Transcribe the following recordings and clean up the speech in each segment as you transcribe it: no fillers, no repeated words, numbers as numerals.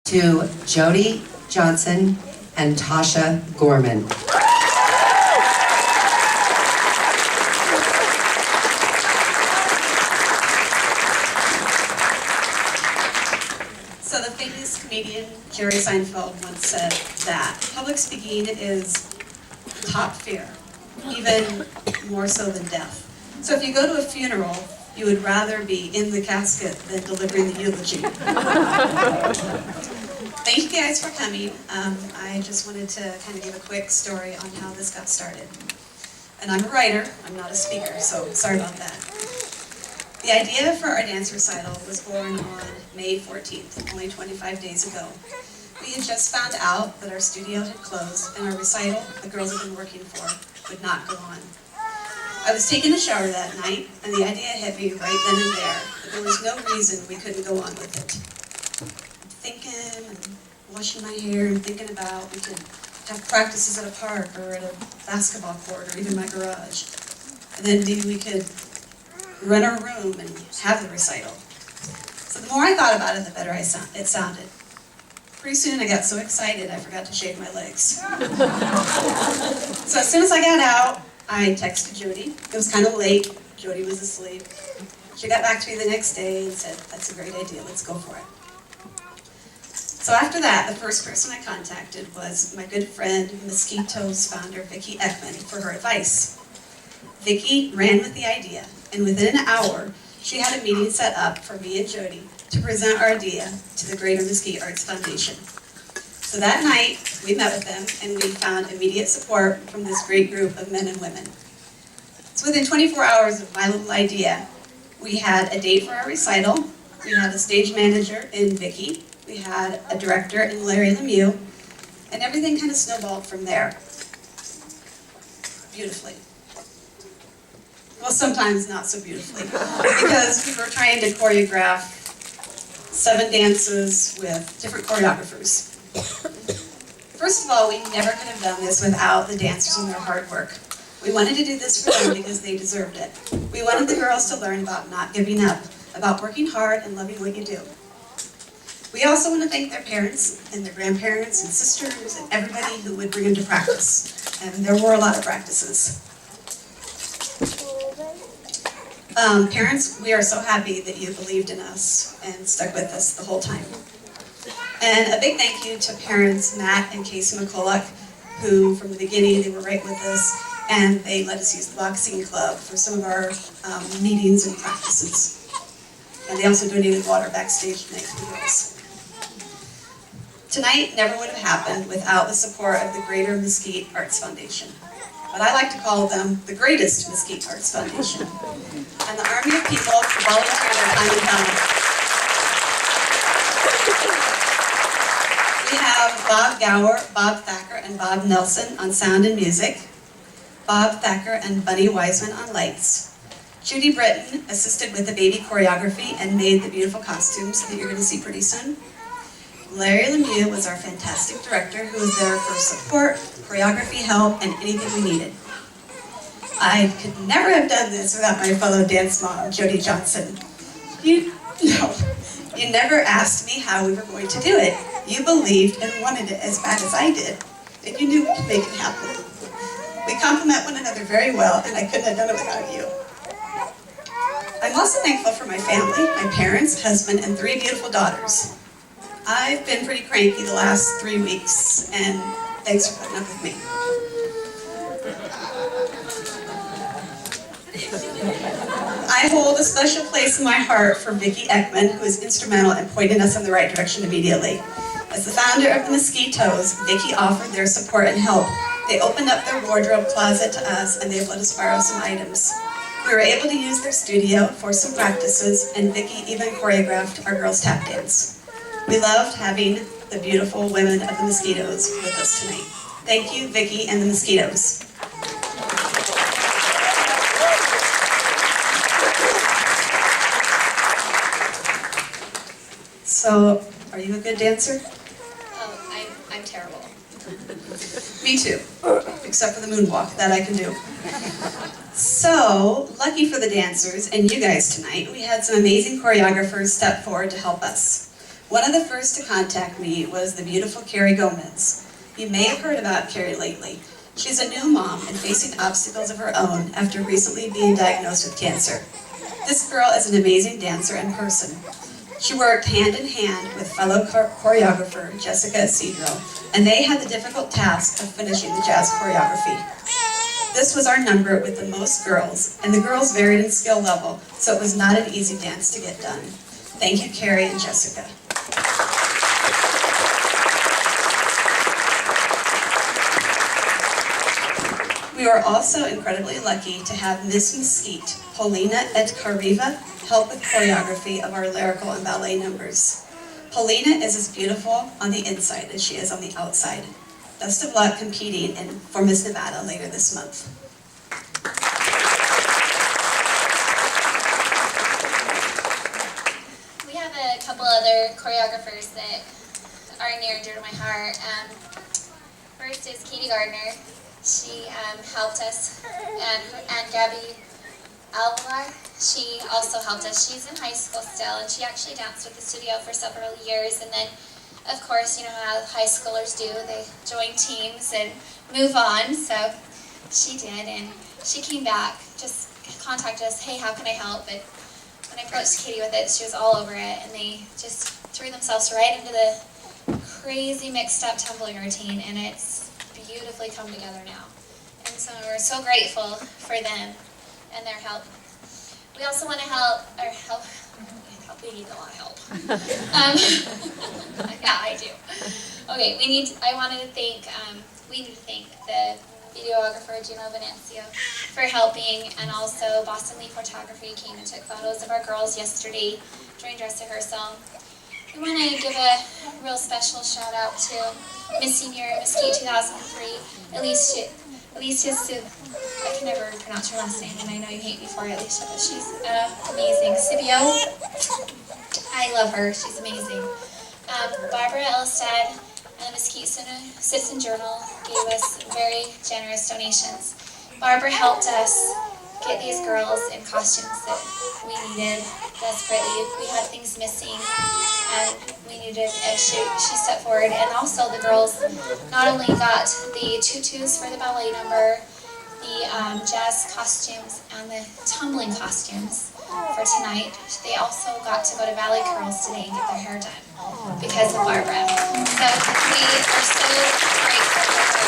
to Jody Johnson and Tasha Gorman. So the famous comedian Jerry Seinfeld once said that public speaking is top fear, even more so than death. So if you go to a funeral, you would rather be in the casket than delivering the eulogy. Thank you guys for coming. I just wanted to kind of give a quick story on how this got started. And I'm a writer, I'm not a speaker, so sorry about that. The idea for our dance recital was born on May 14th, only 25 days ago. We had just found out that our studio had closed and our recital, the girls had been working for, would not go on. I was taking a shower that night, and the idea hit me right then and there that there was no reason we couldn't go on with it. Thinking and washing my hair and thinking about we could have practices at a park or at a basketball court or even my garage. And then maybe we could rent a room and have the recital. So the more I thought about it, the better it sounded. Pretty soon I got so excited I forgot to shave my legs. So as soon as I got out, I texted Jody. It was kind of late. Jody was asleep. She got back to me the next day and said, "That's a great idea, let's go for it." So after that, the first person I contacted was my good friend, Mosquito's founder, Vicki Ekman, for her advice. Vicki ran with the idea, and within an hour, she had a meeting set up for me and Jody to present our idea to the Greater Mesquite Arts Foundation. So that night, we met with them, and we found immediate support from this great group of men and women. So within 24 hours of my little idea, we had a date for our recital, we had a stage manager in Vicki, we had a director in Larry Lemieux, and everything kind of snowballed from there. Beautifully. Well, sometimes not so beautifully, because we were trying to choreograph 7 dances with different choreographers. First of all, we never could have done this without the dancers and their hard work. We wanted to do this for them because they deserved it. We wanted the girls to learn about not giving up, about working hard and loving what you do. We also want to thank their parents and their grandparents and sisters and everybody who would bring them to practice. And there were a lot of practices. Parents, we are so happy that you believed in us and stuck with us the whole time. And a big thank you to parents Matt and Casey McCulloch, who from the beginning they were right with us, and they let us use the boxing club for some of our meetings and practices. And they also donated water backstage tonight for the girls. Tonight never would have happened without the support of the Greater Mesquite Arts Foundation. But I like to call them the greatest Mesquite Arts Foundation. And the army of people who volunteer their time and talent. We have Bob Gower, Bob Thacker, and Bob Nelson on sound and music. Bob Thacker and Bunny Wiseman on lights. Judy Britton assisted with the baby choreography and made the beautiful costumes that you're going to see pretty soon. Larry Lemieux was our fantastic director who was there for support, choreography help, and anything we needed. I could never have done this without my fellow dance mom, Jody Johnson. You never asked me how we were going to do it. You believed and wanted it as bad as I did, and you knew we could make it happen. We complement one another very well, and I couldn't have done it without you. I'm also thankful for my family, my parents, husband, and 3 beautiful daughters. I've been pretty cranky the last 3 weeks, and thanks for putting up with me. I hold a special place in my heart for Vicki Ekman, who is instrumental in pointing us in the right direction immediately. As the founder of the Mosquitoes, Vicki offered their support and help. They opened up their wardrobe closet to us, and they've let us borrow some items. We were able to use their studio for some practices, and Vicki even choreographed our girls' tap dance. We loved having the beautiful women of the Mosquitoes with us tonight. Thank you, Vicki and the Mosquitoes. So, are you a good dancer? I'm terrible. Me too, except for the moonwalk, that I can do. So, lucky for the dancers and you guys tonight, we had some amazing choreographers step forward to help us. One of the first to contact me was the beautiful Carrie Gomez. You may have heard about Carrie lately. She's a new mom and facing obstacles of her own after recently being diagnosed with cancer. This girl is an amazing dancer in person. She worked hand in hand with fellow choreographer Jessica Isidro, and they had the difficult task of finishing the jazz choreography. This was our number with the most girls, and the girls varied in skill level, so it was not an easy dance to get done. Thank you, Carrie and Jessica. We were also incredibly lucky to have Miss Mesquite, Paulina Etkarriva, help with choreography of our lyrical and ballet numbers. Paulina is as beautiful on the inside as she is on the outside. Best of luck competing for Miss Nevada later this month. We have a couple other choreographers that are near and dear to my heart. First is Katie Gardner. She helped us, and Gabby Alvar, she also helped us. She's in high school still, and she actually danced with the studio for several years, and then, of course, you know how high schoolers do, they join teams and move on, so she did, and she came back, just contacted us, hey, how can I help? And when I approached Katie with it, she was all over it, and they just threw themselves right into the crazy mixed up tumbling routine, and it's beautifully come together now. And so we're so grateful for them and their help. We also want to we need a lot of help. Yeah, I do. Okay, we need to thank the videographer Gino Venancio for helping, and also Boston Lee Photography came and took photos of our girls yesterday during dress rehearsal. We want to give a real special shout out to Miss Senior Mesquite 2003, Alicia I can never pronounce her last name, and I know you hate me for it, Alicia, but she's amazing. Sibio, I love her, she's amazing. Barbara Elstad and the Mesquite Citizen Journal gave us very generous donations. Barbara helped us get these girls in costumes that we needed desperately. We had things missing, and we needed, and she stepped forward. And also the girls not only got the tutus for the ballet number, the jazz costumes, and the tumbling costumes for tonight, they also got to go to Valley Curls today and get their hair done because of Barbara. So we are so grateful for her.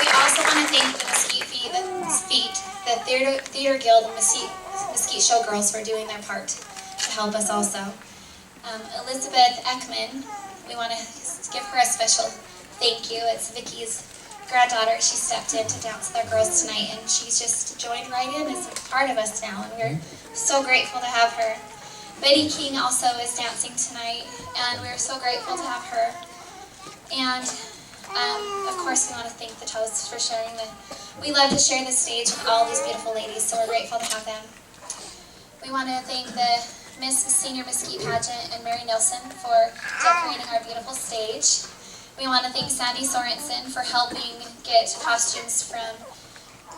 We also want to thank the Mesquite the Theater Guild and Mesquite Showgirls for doing their part to help us also. Elizabeth Ekman, we want to give her a special thank you. It's Vicky's granddaughter. She stepped in to dance with our girls tonight, and she's just joined right in as a part of us now, and we're so grateful to have her. Betty King also is dancing tonight, and we're so grateful to have her. And of course, we want to thank the Toasts for sharing we love to share the stage with all these beautiful ladies, so we're grateful to have them. We want to thank the Miss Senior Mesquite Pageant and Mary Nelson for decorating our beautiful stage. We want to thank Sandy Sorensen for helping get costumes from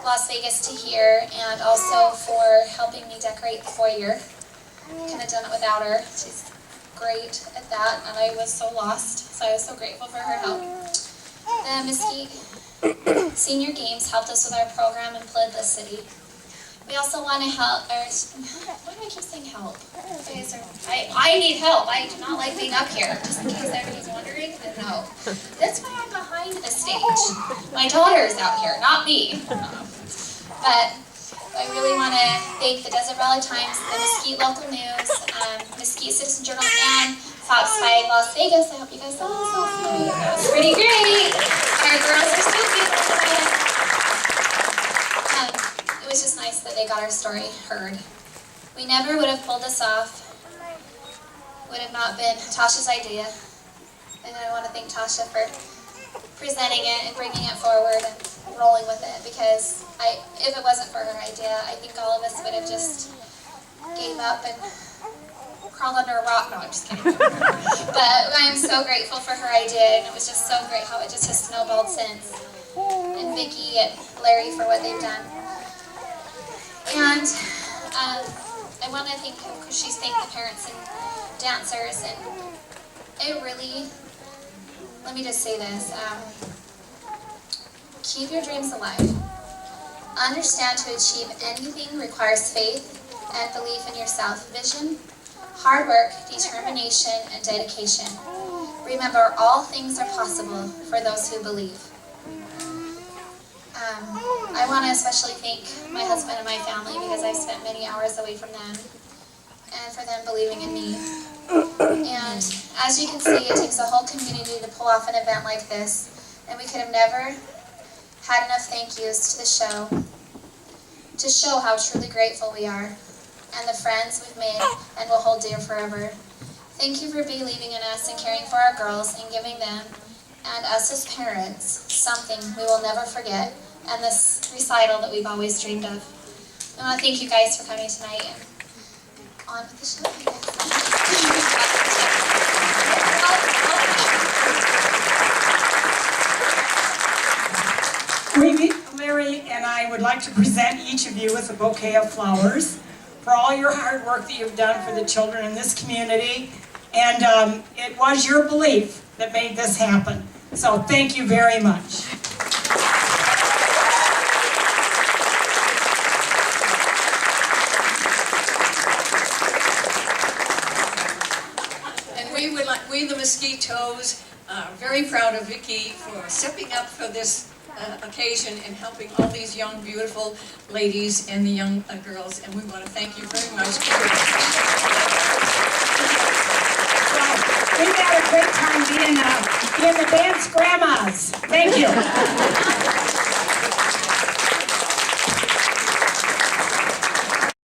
Las Vegas to here, and also for helping me decorate the foyer. Couldn't have done it without her. She's great at that, and I was so lost, so I was so grateful for her help. The Mesquite Senior Games helped us with our program and played the city. We also want to help, why do I keep saying help? I need help. I do not like being up here, just in case everybody's wondering. No. That's why I'm behind the stage. My daughter is out here, not me. But I really want to thank the Desert Valley Times, the Mesquite Local News, Mesquite Citizen Journal, and Fox 5 Las Vegas. I hope you guys saw this last night. That was pretty great. Our girls are so beautiful tonight. It was just nice that they got our story heard. We never would have pulled this off. Would have not been Tasha's idea. And I want to thank Tasha for presenting it and bringing it forward and rolling with it, because if it wasn't for her idea, I think all of us would have just gave up and crawled under a rock. No, I'm just kidding. But I'm so grateful for her idea, and it was just so great how it just has snowballed since. And Vicki and Larry for what they've done. And I want to thank the parents and dancers, and it really, let me just say this, keep your dreams alive. Understand to achieve anything requires faith and belief in yourself, vision, hard work, determination, and dedication. Remember, all things are possible for those who believe. I want to especially thank my husband and my family because I've spent many hours away from them and for them believing in me. And as you can see, it takes a whole community to pull off an event like this, and we could have never had enough thank yous to the show to show how truly grateful we are and the friends we've made and will hold dear forever. Thank you for believing in us and caring for our girls and giving them and us as parents something we will never forget, and this recital that we've always dreamed of. I want to thank you guys for coming tonight, and on with the show, I guess. Larry and I would like to present each of you with a bouquet of flowers for all your hard work that you've done for the children in this community, and it was your belief that made this happen. So thank you very much. We the Mosquitoes are very proud of Vicki for stepping up for this occasion and helping all these young, beautiful ladies and the young girls, and we want to thank you very much. Well, we've had a great time being the dance grandmas. Thank you.